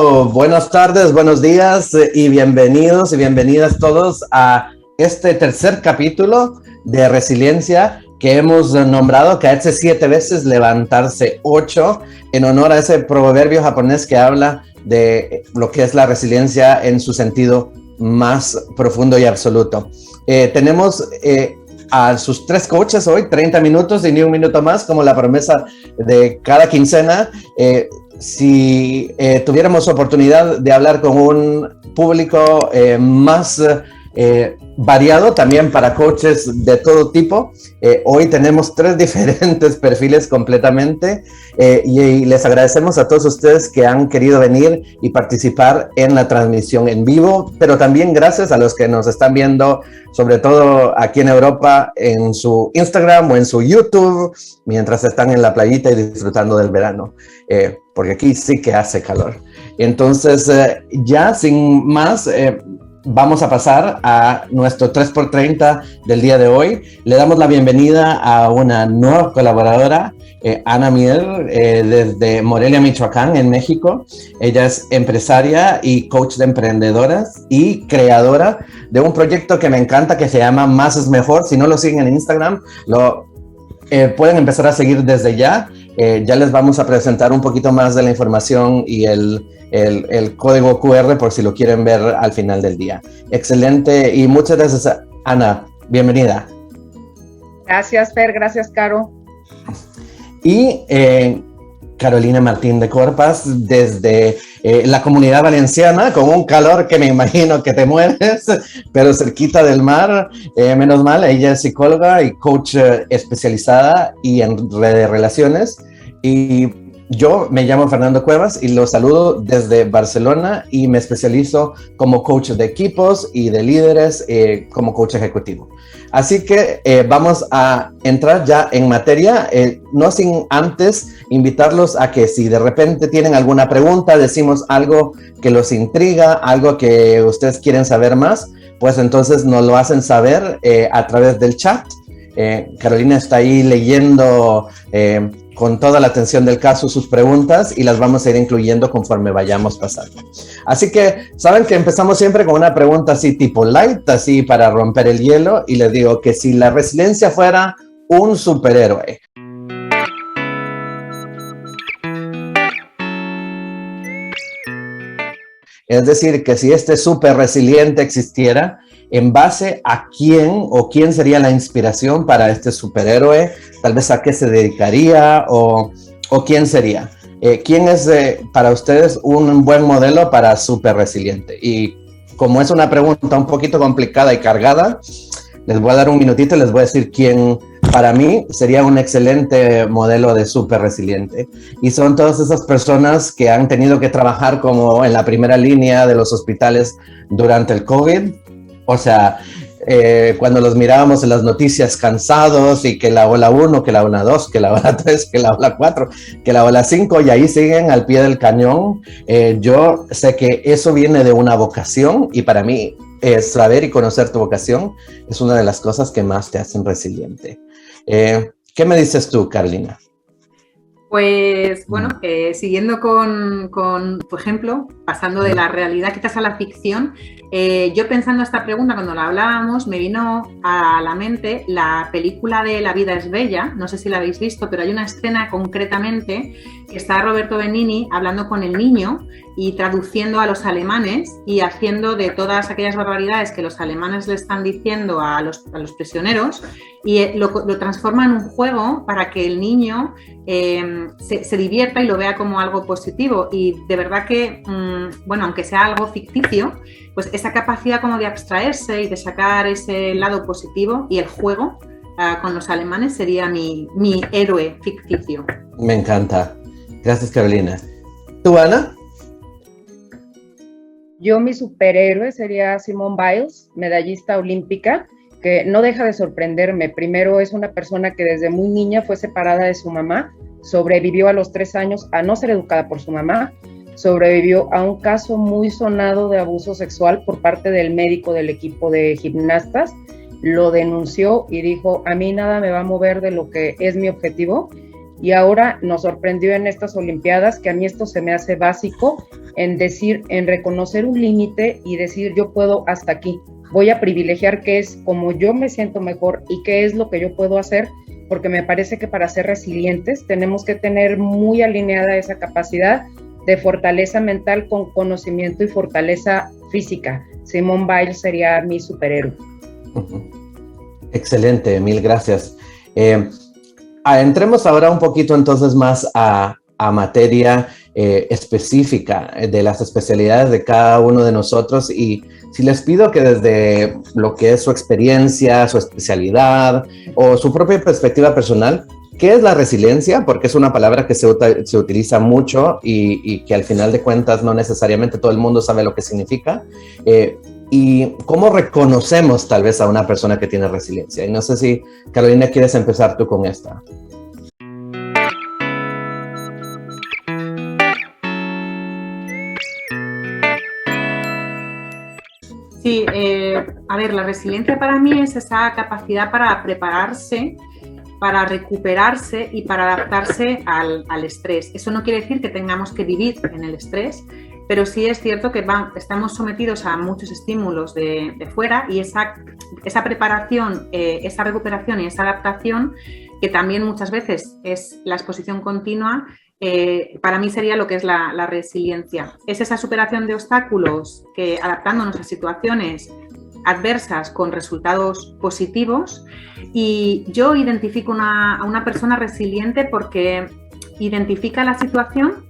Buenas tardes, buenos días y bienvenidos y bienvenidas todos a este tercer capítulo de Resiliencia que hemos nombrado Caerse 7 veces, levantarse 8, en honor a ese proverbio japonés que habla de lo que es la resiliencia en su sentido más profundo y absoluto. Tenemos a sus 3 coaches hoy, 30 minutos y ni un minuto más, como la promesa de cada quincena. Si tuviéramos oportunidad de hablar con un público más variado, también para coaches de todo tipo, hoy tenemos 3 diferentes perfiles completamente y les agradecemos a todos ustedes que han querido venir y participar en la transmisión en vivo, pero también gracias a los que nos están viendo, sobre todo aquí en Europa, en su Instagram o en su YouTube, mientras están en la playita y disfrutando del verano, porque aquí sí que hace calor. Entonces, ya sin más, vamos a pasar a nuestro 3x30 del día de hoy. Le damos la bienvenida a una nueva colaboradora, Ana Mier, desde Morelia, Michoacán, en México. Ella es empresaria y coach de emprendedoras y creadora de un proyecto que me encanta, que se llama Más es Mejor. Si no lo siguen en Instagram, pueden empezar a seguir desde ya. Ya les vamos a presentar un poquito más de la información y el código QR por si lo quieren ver al final del día. Excelente y muchas gracias, Ana. Bienvenida. Gracias, Fer. Gracias, Caro. Y Carolina Martín de Corpas, desde la Comunidad Valenciana, con un calor que me imagino que te mueres, pero cerquita del mar, menos mal. Ella es psicóloga y coach especializada y en relaciones. Y yo me llamo Fernando Cuevas y los saludo desde Barcelona y me especializo como coach de equipos y de líderes, como coach ejecutivo. Así que vamos a entrar ya en materia, no sin antes invitarlos a que si de repente tienen alguna pregunta, decimos algo que los intriga, algo que ustedes quieren saber más, pues entonces nos lo hacen saber a través del chat. Carolina está ahí leyendo con toda la atención del caso sus preguntas y las vamos a ir incluyendo conforme vayamos pasando. Así que saben que empezamos siempre con una pregunta así tipo light, así para romper el hielo, y les digo que si la resiliencia fuera un superhéroe, es decir, que si este súper resiliente existiera, ¿en base a quién o quién sería la inspiración para este superhéroe? Tal vez a qué se dedicaría o quién sería. ¿Quién es para ustedes un buen modelo para súper resiliente? Y como es una pregunta un poquito complicada y cargada, les voy a dar un minutito y les voy a decir quién para mí sería un excelente modelo de súper resiliente. Y son todas esas personas que han tenido que trabajar como en la primera línea de los hospitales durante el COVID. O sea, cuando los mirábamos en las noticias cansados y que la ola 1, que la ola 2, que la ola 3, que la ola 4, que la ola 5 y ahí siguen al pie del cañón. Yo sé que eso viene de una vocación y para mí saber y conocer tu vocación es una de las cosas que más te hacen resiliente. ¿Qué me dices tú, Carolina? Pues bueno, siguiendo con tu ejemplo, pasando de la realidad quizás a la ficción, yo pensando esta pregunta cuando la hablábamos, me vino a la mente la película de La vida es bella, no sé si la habéis visto, pero hay una escena concretamente que está Roberto Benigni hablando con el niño y traduciendo a los alemanes y haciendo de todas aquellas barbaridades que los alemanes le están diciendo a los prisioneros y lo transforma en un juego para que el niño se divierta y lo vea como algo positivo. Y de verdad que, bueno, aunque sea algo ficticio, pues esa capacidad como de abstraerse y de sacar ese lado positivo y el juego con los alemanes sería mi héroe ficticio. Me encanta. Gracias, Carolina. ¿Tú, Ana? Yo, mi superhéroe sería Simone Biles, medallista olímpica, que no deja de sorprenderme. Primero, es una persona que desde muy niña fue separada de su mamá, sobrevivió a los 3 años a no ser educada por su mamá, sobrevivió a un caso muy sonado de abuso sexual por parte del médico del equipo de gimnastas, lo denunció y dijo, a mí nada me va a mover de lo que es mi objetivo, y ahora nos sorprendió en estas Olimpiadas, que a mí esto se me hace básico, en decir, en reconocer un límite y decir yo puedo hasta aquí, voy a privilegiar qué es como yo me siento mejor y qué es lo que yo puedo hacer, porque me parece que para ser resilientes tenemos que tener muy alineada esa capacidad de fortaleza mental con conocimiento y fortaleza física. Simone Biles sería mi superhéroe. Excelente, mil gracias. Entremos ahora un poquito entonces más a materia específica de las especialidades de cada uno de nosotros, y si les pido que desde lo que es su experiencia, su especialidad o su propia perspectiva personal, ¿qué es la resiliencia? Porque es una palabra que se utiliza mucho y que al final de cuentas no necesariamente todo el mundo sabe lo que significa. Y cómo reconocemos tal vez a una persona que tiene resiliencia. Y no sé si, Carolina, quieres empezar tú con esta. Sí, a ver, la resiliencia para mí es esa capacidad para prepararse, para recuperarse y para adaptarse al estrés. Eso no quiere decir que tengamos que vivir en el estrés, pero sí es cierto que estamos sometidos a muchos estímulos de fuera, y esa preparación, esa recuperación y esa adaptación, que también muchas veces es la exposición continua, para mí sería lo que es la resiliencia. Es esa superación de obstáculos que, adaptándonos a situaciones adversas con resultados positivos, y yo identifico a una persona resiliente porque identifica la situación,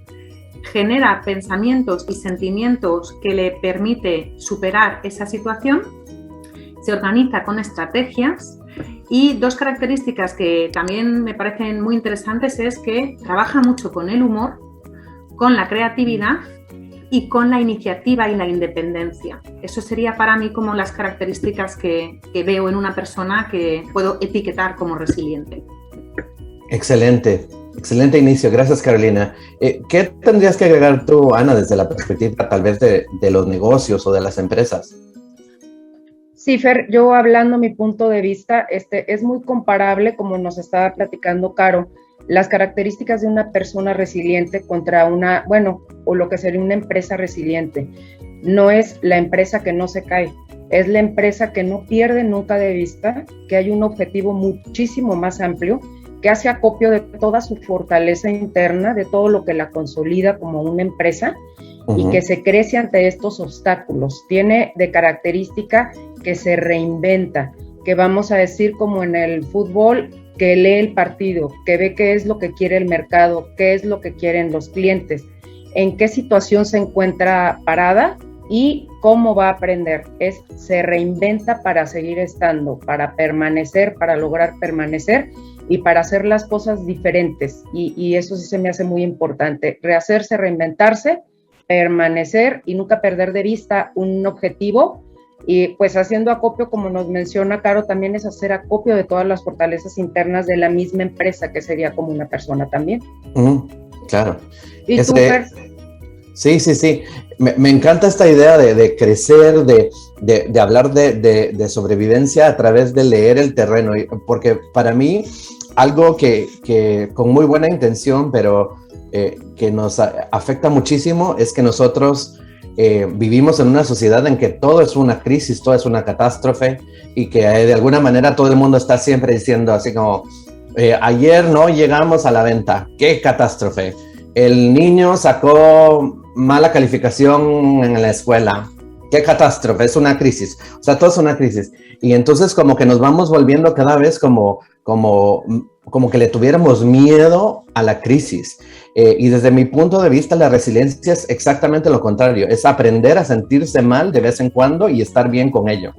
genera pensamientos y sentimientos que le permite superar esa situación, se organiza con estrategias, y dos características que también me parecen muy interesantes es que trabaja mucho con el humor, con la creatividad y con la iniciativa y la independencia. Eso sería para mí como las características que veo en una persona que puedo etiquetar como resiliente. Excelente, excelente inicio. Gracias, Carolina. ¿Qué tendrías que agregar tú, Ana, desde la perspectiva tal vez de los negocios o de las empresas? Sí, Fer, yo hablando mi punto de vista, es muy comparable, como nos estaba platicando Caro, las características de una persona resiliente contra o lo que sería una empresa resiliente. No es la empresa que no se cae, es la empresa que no pierde nunca de vista que hay un objetivo muchísimo más amplio, que hace acopio de toda su fortaleza interna, de todo lo que la consolida como una empresa, y que se crece ante estos obstáculos. Tiene de característica que se reinventa, que vamos a decir como en el fútbol, que lee el partido, que ve qué es lo que quiere el mercado, qué es lo que quieren los clientes, en qué situación se encuentra parada y cómo va a aprender. Se reinventa para seguir estando, para permanecer, para lograr permanecer y para hacer las cosas diferentes. Y eso sí se me hace muy importante, rehacerse, reinventarse, permanecer y nunca perder de vista un objetivo. Y pues haciendo acopio, como nos menciona Caro, también es hacer acopio de todas las fortalezas internas de la misma empresa, que sería como una persona también. Claro. ¿Y tú, Fer? Sí. Me encanta esta idea de crecer, de hablar de sobrevivencia a través de leer el terreno, porque para mí algo que con muy buena intención, pero que nos afecta muchísimo, es que nosotros vivimos en una sociedad en que todo es una crisis, todo es una catástrofe, y que de alguna manera todo el mundo está siempre diciendo así como, ayer no llegamos a la venta, qué catástrofe, el niño sacó mala calificación en la escuela, qué catástrofe, es una crisis, o sea, todo es una crisis. Y entonces como que nos vamos volviendo cada vez como que le tuviéramos miedo a la crisis. Y desde mi punto de vista, la resiliencia es exactamente lo contrario, es aprender a sentirse mal de vez en cuando y estar bien con ello.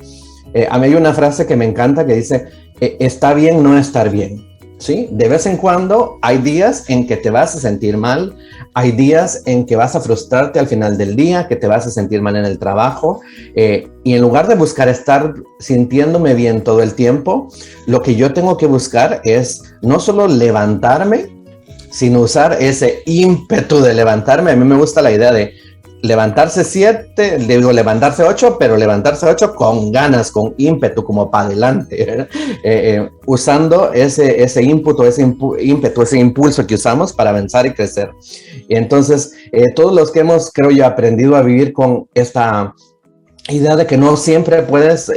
A mí hay una frase que me encanta que dice, está bien no estar bien, ¿sí? De vez en cuando hay días en que te vas a sentir mal, hay días en que vas a frustrarte al final del día, que te vas a sentir mal en el trabajo, y en lugar de buscar estar sintiéndome bien todo el tiempo, lo que yo tengo que buscar es no solo levantarme, sino usar ese ímpetu de levantarme. A mí me gusta la idea de levantarse 7, digo levantarse 8, pero levantarse 8 con ganas, con ímpetu, como para adelante, usando ese input o ese ímpetu, ese impulso que usamos para avanzar y crecer. Y entonces, todos los que hemos, creo yo, aprendido a vivir con esta idea de que no siempre puedes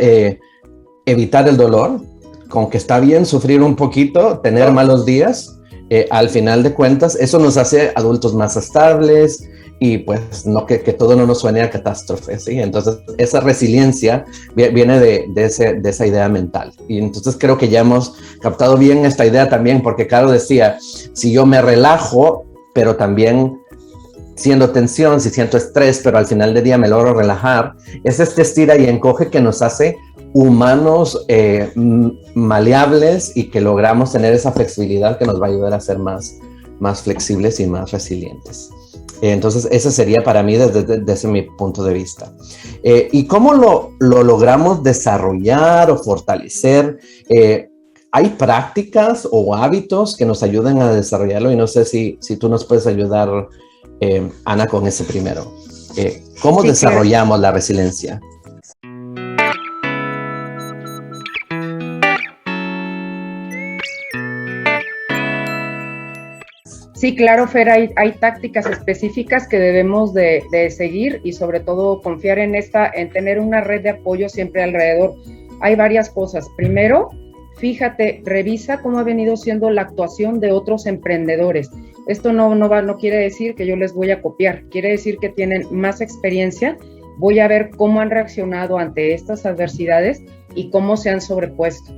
evitar el dolor, con que está bien sufrir un poquito, tener malos días, al final de cuentas, eso nos hace adultos más estables, y pues no que todo no nos suene a catástrofe, ¿sí? Entonces esa resiliencia viene de esa idea mental, y entonces creo que ya hemos captado bien esta idea también, porque Caro decía, si yo me relajo, pero también siendo tensión, si siento estrés, pero al final del día me logro relajar, es este estira y encoge que nos hace humanos maleables, y que logramos tener esa flexibilidad que nos va a ayudar a ser más flexibles y más resilientes. Entonces, ese sería para mí desde mi punto de vista. ¿Y cómo lo logramos desarrollar o fortalecer? ¿Hay prácticas o hábitos que nos ayuden a desarrollarlo? Y no sé si tú nos puedes ayudar, Ana, con ese primero. ¿Cómo desarrollamos la resiliencia? Sí, claro, Fer, hay tácticas específicas que debemos de seguir, y sobre todo confiar en tener una red de apoyo siempre alrededor. Hay varias cosas. Primero, fíjate, revisa cómo ha venido siendo la actuación de otros emprendedores. Esto no quiere decir que yo les voy a copiar, quiere decir que tienen más experiencia. Voy a ver cómo han reaccionado ante estas adversidades y cómo se han sobrepuesto.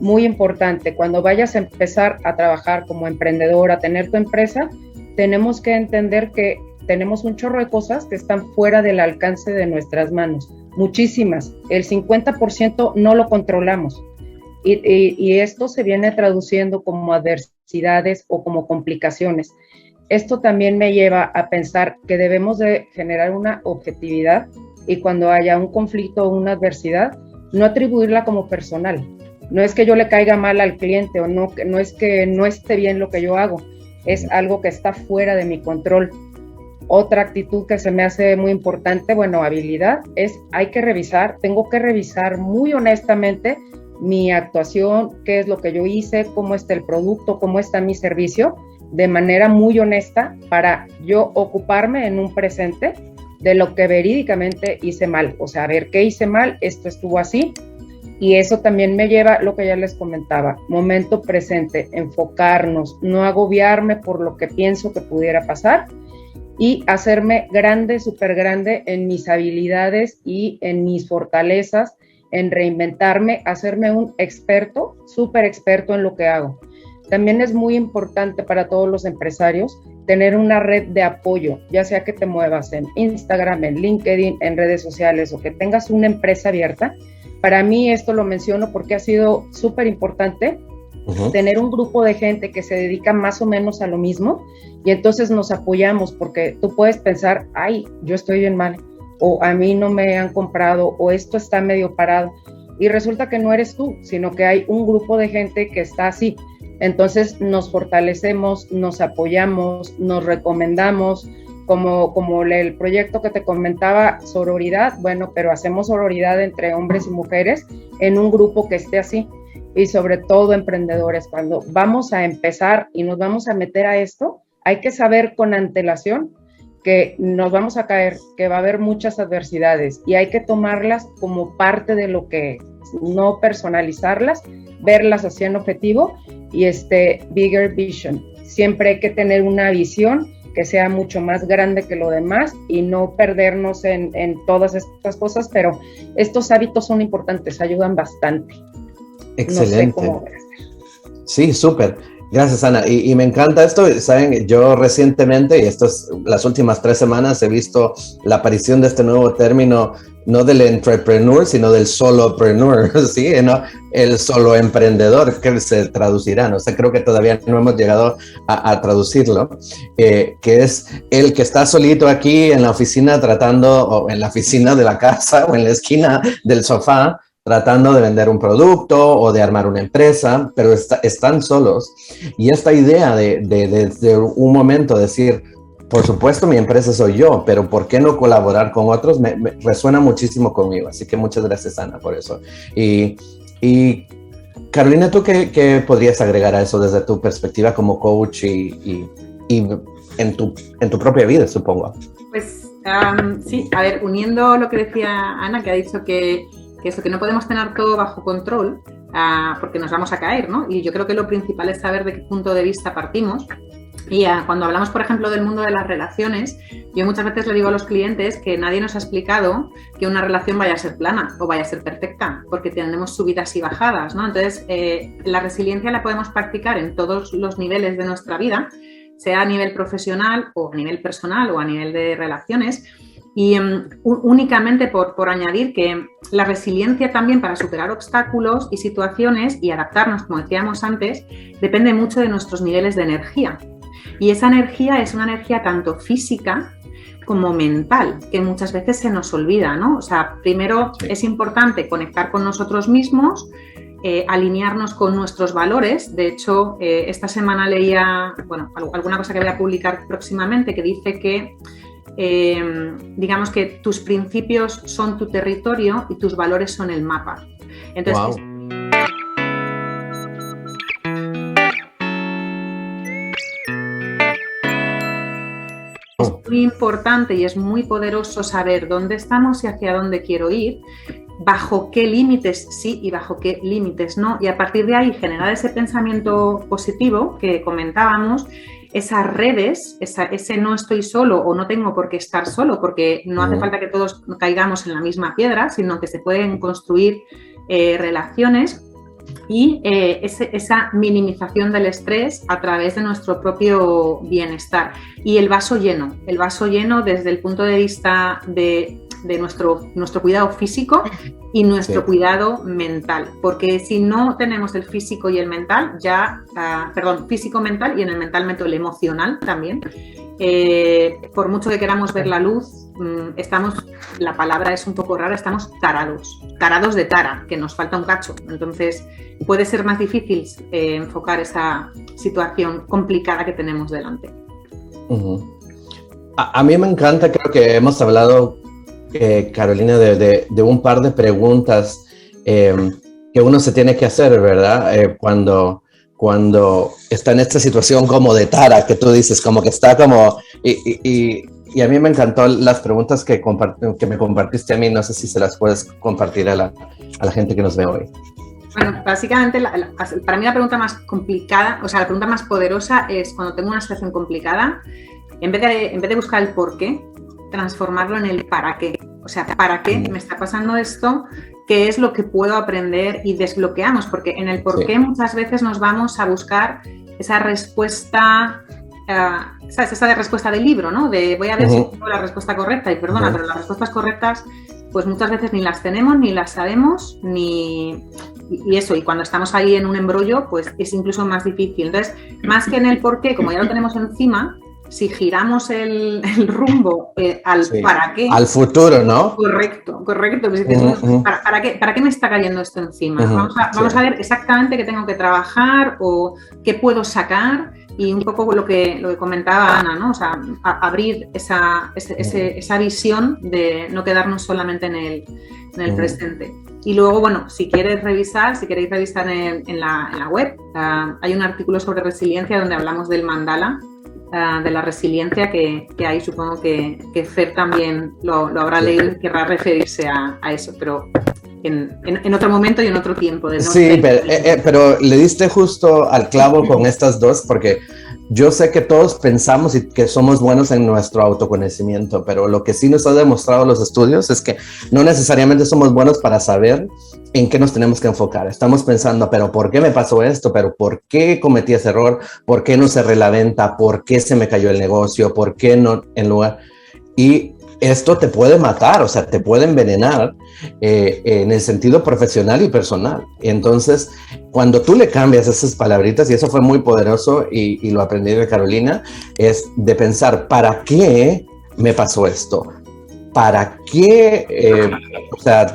Muy importante, cuando vayas a empezar a trabajar como emprendedor, a tener tu empresa, tenemos que entender que tenemos un chorro de cosas que están fuera del alcance de nuestras manos, muchísimas. El 50% no lo controlamos, y esto se viene traduciendo como adversidades o como complicaciones. Esto también me lleva a pensar que debemos de generar una objetividad, y cuando haya un conflicto o una adversidad, no atribuirla como personal. No es que yo le caiga mal al cliente, o no es que no esté bien lo que yo hago, es algo que está fuera de mi control. Otra actitud que se me hace muy importante, habilidad, tengo que revisar muy honestamente mi actuación, qué es lo que yo hice, cómo está el producto, cómo está mi servicio, de manera muy honesta, para yo ocuparme en un presente de lo que verídicamente hice mal. O sea, a ver, ¿qué hice mal? Esto estuvo así. Y eso también me lleva a lo que ya les comentaba, momento presente, enfocarnos, no agobiarme por lo que pienso que pudiera pasar, y hacerme grande, súper grande en mis habilidades y en mis fortalezas, en reinventarme, hacerme un experto, súper experto en lo que hago. También es muy importante para todos los empresarios tener una red de apoyo, ya sea que te muevas en Instagram, en LinkedIn, en redes sociales, o que tengas una empresa abierta. Para mí esto lo menciono porque ha sido súper importante tener un grupo de gente que se dedica más o menos a lo mismo, y entonces nos apoyamos, porque tú puedes pensar, ay, yo estoy bien mal, o a mí no me han comprado, o esto está medio parado, y resulta que no eres tú, sino que hay un grupo de gente que está así. Entonces nos fortalecemos, nos apoyamos, nos recomendamos, como el proyecto que te comentaba, sororidad, pero hacemos sororidad entre hombres y mujeres en un grupo que esté así. Y sobre todo emprendedores, cuando vamos a empezar y nos vamos a meter a esto, hay que saber con antelación que nos vamos a caer, que va a haber muchas adversidades, y hay que tomarlas como parte de lo que es, no personalizarlas, verlas así en objetivo, y bigger vision. Siempre hay que tener una visión que sea mucho más grande que lo demás, y no perdernos en todas estas cosas, pero estos hábitos son importantes, ayudan bastante. Excelente. No sé cómo hacer. Sí, súper. Gracias, Ana. Y me encanta esto. Saben, yo recientemente, y las últimas 3 semanas, he visto la aparición de este nuevo término, no del entrepreneur, sino del solopreneur, ¿sí? ¿No? El solo emprendedor, que se traducirá, ¿no? O sea, creo que todavía no hemos llegado a traducirlo, que es el que está solito aquí en la oficina o en la oficina de la casa, o en la esquina del sofá, tratando de vender un producto o de armar una empresa, pero están solos. Y esta idea de un momento decir, por supuesto, mi empresa soy yo, pero ¿por qué no colaborar con otros? Me resuena muchísimo conmigo, así que muchas gracias, Ana, por eso. Y Carolina, ¿tú qué podrías agregar a eso desde tu perspectiva como coach y en tu propia vida, supongo? Pues sí, a ver, uniendo lo que decía Ana, que ha dicho que no podemos tener todo bajo control, porque nos vamos a caer, ¿no? Y yo creo que lo principal es saber de qué punto de vista partimos. Y cuando hablamos, por ejemplo, del mundo de las relaciones, yo muchas veces le digo a los clientes que nadie nos ha explicado que una relación vaya a ser plana o vaya a ser perfecta, porque tenemos subidas y bajadas, ¿no? Entonces, la resiliencia la podemos practicar en todos los niveles de nuestra vida, sea a nivel profesional o a nivel personal o a nivel de relaciones. Y únicamente por añadir que la resiliencia también para superar obstáculos y situaciones y adaptarnos, como decíamos antes, depende mucho de nuestros niveles de energía. Y esa energía es una energía tanto física como mental, que muchas veces se nos olvida, ¿no? O sea, primero es importante conectar con nosotros mismos, alinearnos con nuestros valores. De hecho, esta semana leía, alguna cosa que voy a publicar próximamente que dice que digamos que tus principios son tu territorio y tus valores son el mapa. Entonces, wow. Es muy importante y es muy poderoso saber dónde estamos y hacia dónde quiero ir, bajo qué límites sí y bajo qué límites no, y a partir de ahí generar ese pensamiento positivo que comentábamos, esas redes, ese no estoy solo o no tengo por qué estar solo, porque no hace falta que todos caigamos en la misma piedra, sino que se pueden construir relaciones y esa minimización del estrés a través de nuestro propio bienestar. Y el vaso lleno desde el punto de vista de nuestro cuidado físico y nuestro cuidado mental, porque si no tenemos el físico y el mental, físico, mental y en el mental meto el emocional también, por mucho que queramos ver la luz, la palabra es un poco rara, estamos tarados de tara, que nos falta un cacho, entonces puede ser más difícil enfocar esa situación complicada que tenemos delante. A mí me encanta, creo que hemos hablado Carolina, de un par de preguntas que uno se tiene que hacer, ¿verdad? Cuando está en esta situación como de tara, que tú dices, como que está como... Y a mí me encantó las preguntas que me compartiste a mí, no sé si se las puedes compartir a la gente que nos ve hoy. Bueno, básicamente, para mí la pregunta más complicada, o sea, la pregunta más poderosa es cuando tengo una situación complicada, en vez de buscar el por qué, transformarlo en el para qué. O sea, ¿para qué me está pasando esto? ¿Qué es lo que puedo aprender? Y desbloqueamos, porque en el por qué muchas veces nos vamos a buscar esa respuesta, ¿sabes? Esa de respuesta del libro, ¿no? De voy a ver si tengo la respuesta correcta. Y perdona, pero las respuestas correctas, pues muchas veces ni las tenemos, ni las sabemos, y eso. Y cuando estamos ahí en un embrollo, pues es incluso más difícil. Entonces, más que en el por qué, como ya lo tenemos encima, si giramos el rumbo al para qué... Al futuro, ¿no? Correcto. Pues dices, ¿para qué me está cayendo esto encima? Vamos a ver exactamente qué tengo que trabajar o qué puedo sacar, y un poco lo que comentaba Ana, ¿no? O sea, abrir esa visión de no quedarnos solamente en el presente. Y luego, bueno, si queréis revisar en la web, hay un artículo sobre resiliencia donde hablamos del mandala, de la resiliencia, que ahí supongo que Fer también lo habrá leído y querrá referirse a eso, pero en otro momento y en otro tiempo. Sí, pero le diste justo al clavo con estas dos, porque yo sé que todos pensamos y que somos buenos en nuestro autoconocimiento, pero lo que sí nos ha demostrado los estudios es que no necesariamente somos buenos para saber en qué nos tenemos que enfocar. Estamos pensando, pero ¿por qué me pasó esto? ¿Pero por qué cometí ese error? ¿Por qué no cerré la venta? ¿Por qué se me cayó el negocio? ¿Por qué no en lugar? Y esto te puede matar, o sea, te puede envenenar en el sentido profesional y personal. Entonces, cuando tú le cambias esas palabritas, y eso fue muy poderoso y lo aprendí de Carolina, es de pensar, ¿para qué me pasó esto? ¿Para qué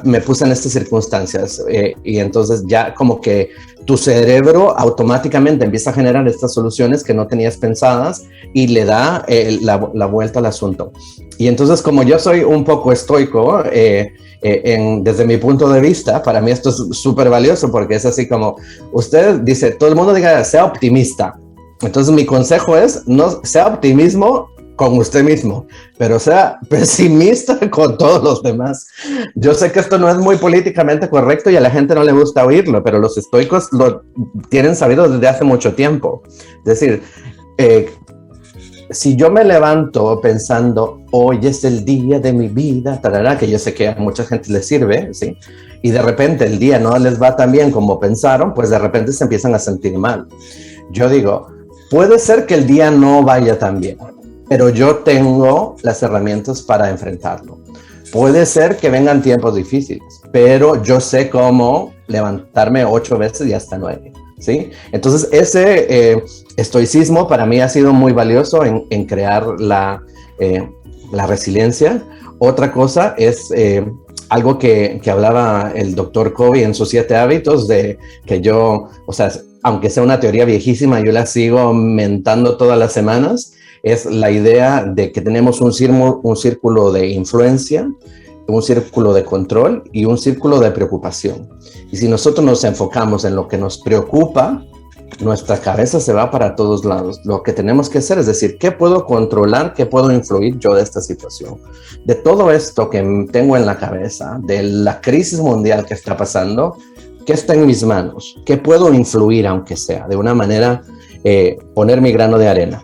me puse en estas circunstancias? Y entonces ya como que tu cerebro automáticamente empieza a generar estas soluciones que no tenías pensadas y le da la vuelta al asunto. Y entonces, como yo soy un poco estoico, desde mi punto de vista, para mí esto es súper valioso porque es así como, usted dice, todo el mundo diga, sea optimista. Entonces mi consejo es, no sea optimismo con usted mismo, pero sea pesimista con todos los demás. Yo sé que esto no es muy políticamente correcto y a la gente no le gusta oírlo, pero los estoicos lo tienen sabido desde hace mucho tiempo. Es decir, si yo me levanto pensando, hoy es el día de mi vida, tarará, que yo sé que a mucha gente les sirve, ¿sí? Y de repente el día no les va tan bien como pensaron, pues de repente se empiezan a sentir mal. Yo digo, puede ser que el día no vaya tan bien, pero yo tengo las herramientas para enfrentarlo. Puede ser que vengan tiempos difíciles, pero yo sé cómo levantarme 8 veces y hasta 9, ¿sí? Entonces ese estoicismo para mí ha sido muy valioso en crear la resiliencia. Otra cosa es algo que hablaba el doctor Covey en sus 7 hábitos, de que yo, o sea, aunque sea una teoría viejísima, yo la sigo mentando todas las semanas, es la idea de que tenemos un círculo de influencia, un círculo de control y un círculo de preocupación. Y si nosotros nos enfocamos en lo que nos preocupa, nuestra cabeza se va para todos lados. Lo que tenemos que hacer es decir, ¿qué puedo controlar? ¿Qué puedo influir yo de esta situación? De todo esto que tengo en la cabeza, de la crisis mundial que está pasando, ¿qué está en mis manos? ¿Qué puedo influir, aunque sea? De una manera, poner mi grano de arena.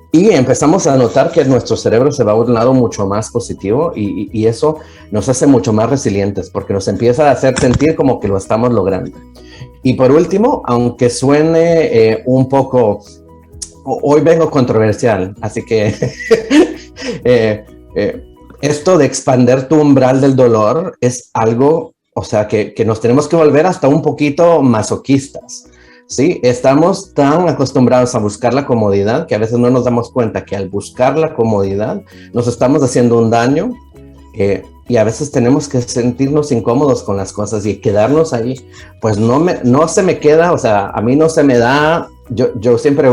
Y empezamos a notar que nuestro cerebro se va a un lado mucho más positivo y eso nos hace mucho más resilientes porque nos empieza a hacer sentir como que lo estamos logrando. Y por último, aunque suene un poco, hoy vengo controversial, así que esto de expandir tu umbral del dolor es algo, o sea, que nos tenemos que volver hasta un poquito masoquistas. Sí, estamos tan acostumbrados a buscar la comodidad que a veces no nos damos cuenta que al buscar la comodidad nos estamos haciendo un daño y a veces tenemos que sentirnos incómodos con las cosas y quedarnos ahí. Pues no se me queda, o sea, a mí no se me da, yo siempre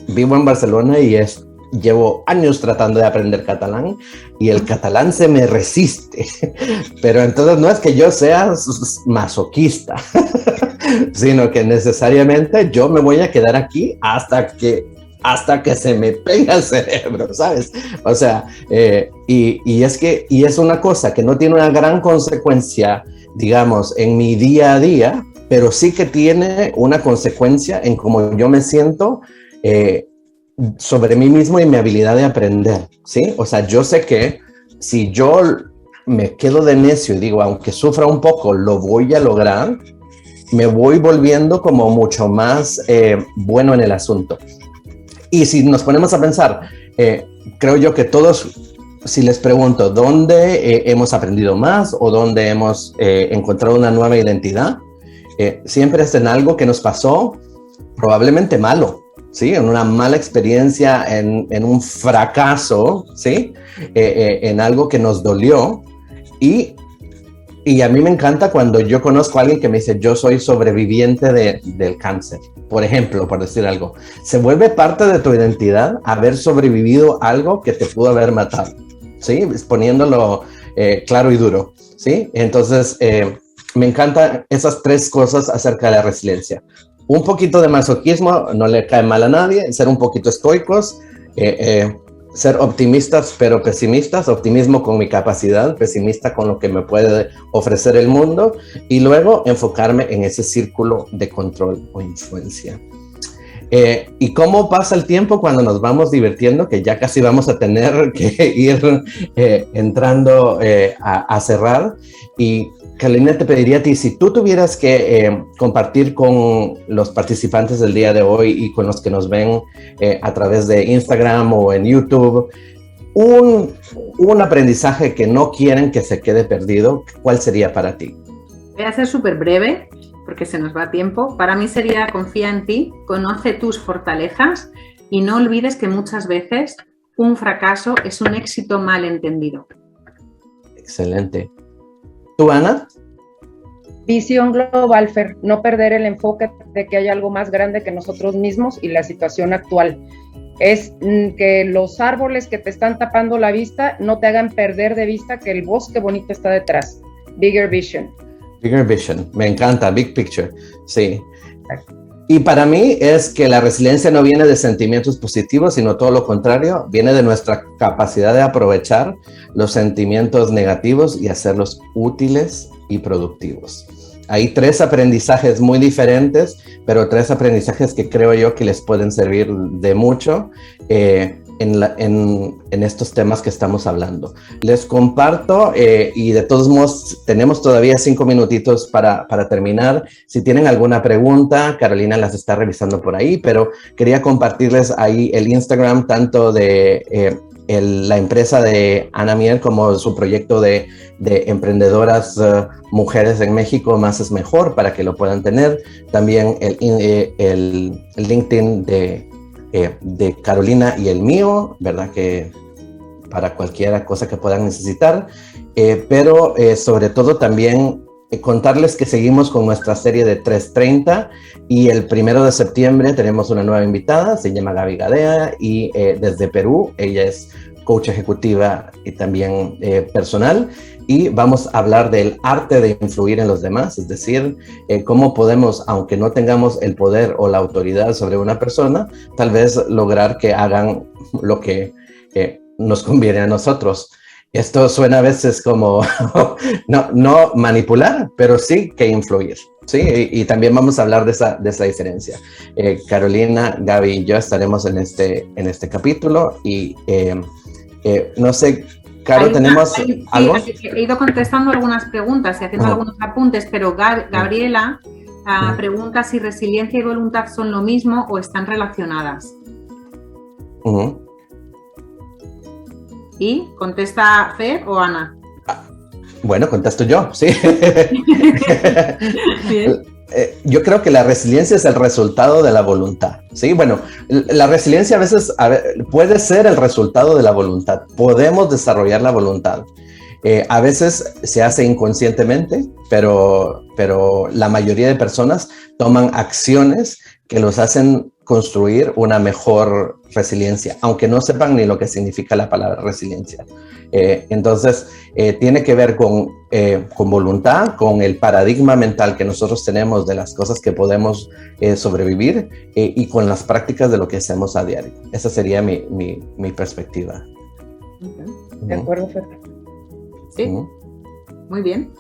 vivo en Barcelona y llevo años tratando de aprender catalán y el catalán se me resiste, pero entonces no es que yo sea masoquista, sino que necesariamente yo me voy a quedar aquí hasta que se me pega el cerebro, ¿sabes? O sea, y es una cosa que no tiene una gran consecuencia, digamos, en mi día a día, pero sí que tiene una consecuencia en cómo yo me siento sobre mí mismo y mi habilidad de aprender, ¿sí? O sea, yo sé que si yo me quedo de necio y digo, aunque sufra un poco, lo voy a lograr, me voy volviendo como mucho más bueno en el asunto. Y si nos ponemos a pensar, creo yo que todos, si les pregunto, ¿dónde hemos aprendido más o dónde hemos encontrado una nueva identidad? Siempre es en algo que nos pasó probablemente malo, ¿sí? En una mala experiencia, en un fracaso, ¿sí? En algo que nos dolió. Y a mí me encanta cuando yo conozco a alguien que me dice, yo soy sobreviviente del cáncer, por ejemplo, por decir algo. Se vuelve parte de tu identidad haber sobrevivido a algo que te pudo haber matado, ¿sí? Poniéndolo claro y duro, ¿sí? Entonces, me encantan esas 3 cosas acerca de la resiliencia. Un poquito de masoquismo, no le cae mal a nadie, ser un poquito estoicos, ser optimistas pero pesimistas, optimismo con mi capacidad, pesimista con lo que me puede ofrecer el mundo y luego enfocarme en ese círculo de control o influencia. ¿Y cómo pasa el tiempo cuando nos vamos divirtiendo? Que ya casi vamos a tener que ir entrando a cerrar. Y Carolina, te pediría a ti, si tú tuvieras que compartir con los participantes del día de hoy y con los que nos ven a través de Instagram o en YouTube, un aprendizaje que no quieren que se quede perdido, ¿cuál sería para ti? Voy a ser súper breve porque se nos va tiempo. Para mí sería confía en ti, conoce tus fortalezas y no olvides que muchas veces un fracaso es un éxito mal entendido. Excelente. ¿Tú, Ana? Visión global, Fer, no perder el enfoque de que hay algo más grande que nosotros mismos y la situación actual. Es que los árboles que te están tapando la vista no te hagan perder de vista que el bosque bonito está detrás. Bigger vision. Bigger vision, me encanta, big picture, sí. Y para mí es que la resiliencia no viene de sentimientos positivos, sino todo lo contrario, viene de nuestra capacidad de aprovechar los sentimientos negativos y hacerlos útiles y productivos. Hay 3 aprendizajes muy diferentes, pero 3 aprendizajes que creo yo que les pueden servir de mucho en estos temas que estamos hablando. Les comparto y de todos modos tenemos todavía 5 minutitos para terminar. Si tienen alguna pregunta, Carolina las está revisando por ahí, pero quería compartirles ahí el Instagram tanto de la empresa de Ana Mier como su proyecto de emprendedoras mujeres en México, Más es Mejor, para que lo puedan tener. También el LinkedIn de Carolina y el mío, ¿verdad? Que para cualquier cosa que puedan necesitar, pero sobre todo también contarles que seguimos con nuestra serie de 330 y el 1 de septiembre tenemos una nueva invitada, se llama Gaby Gadea y desde Perú, ella es coach ejecutiva y también personal, y vamos a hablar del arte de influir en los demás, es decir, cómo podemos, aunque no tengamos el poder o la autoridad sobre una persona, tal vez lograr que hagan lo que nos conviene a nosotros. Esto suena a veces como no manipular, pero sí que influir, ¿sí? Y también vamos a hablar de esa diferencia. Carolina, Gaby y yo estaremos en este capítulo y no sé, Caro, ¿tenemos algo? He ido contestando algunas preguntas y haciendo algunos apuntes, pero Gabriela pregunta si resiliencia y voluntad son lo mismo o están relacionadas. ¿Y contesta Fer o Ana? Bueno, contesto yo, sí. Bien. Yo creo que la resiliencia es el resultado de la voluntad, ¿sí? Bueno, la resiliencia a veces puede ser el resultado de la voluntad. Podemos desarrollar la voluntad. A veces se hace inconscientemente, pero la mayoría de personas toman acciones que los hacen construir una mejor resiliencia, aunque no sepan ni lo que significa la palabra resiliencia. Entonces, tiene que ver con voluntad, con el paradigma mental que nosotros tenemos de las cosas que podemos sobrevivir y con las prácticas de lo que hacemos a diario. Esa sería mi perspectiva. De acuerdo, Fer. Sí, muy bien.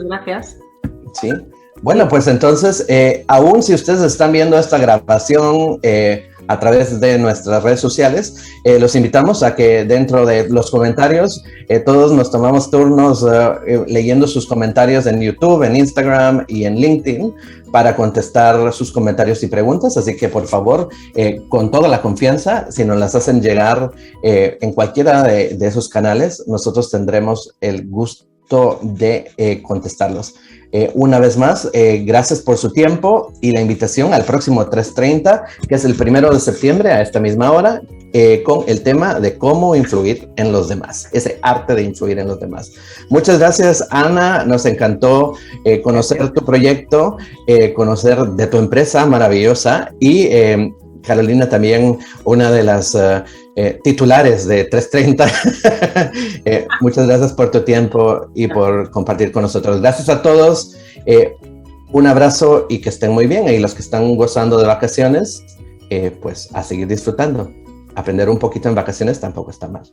Gracias. Sí. Bueno, pues entonces, aún si ustedes están viendo esta grabación a través de nuestras redes sociales, los invitamos a que dentro de los comentarios, todos nos tomamos turnos leyendo sus comentarios en YouTube, en Instagram y en LinkedIn para contestar sus comentarios y preguntas. Así que, por favor, con toda la confianza, si nos las hacen llegar en cualquiera de esos canales, nosotros tendremos el gusto de contestarlos. Una vez más, gracias por su tiempo y la invitación al próximo 330, que es el 1 de septiembre a esta misma hora, con el tema de cómo influir en los demás, ese arte de influir en los demás. Muchas gracias, Ana, nos encantó conocer tu proyecto, conocer de tu empresa maravillosa y Carolina también, una de las titulares de 330. Muchas gracias por tu tiempo y por compartir con nosotros. Gracias a todos. Un abrazo y que estén muy bien. Y los que están gozando de vacaciones, pues a seguir disfrutando. Aprender un poquito en vacaciones tampoco está mal.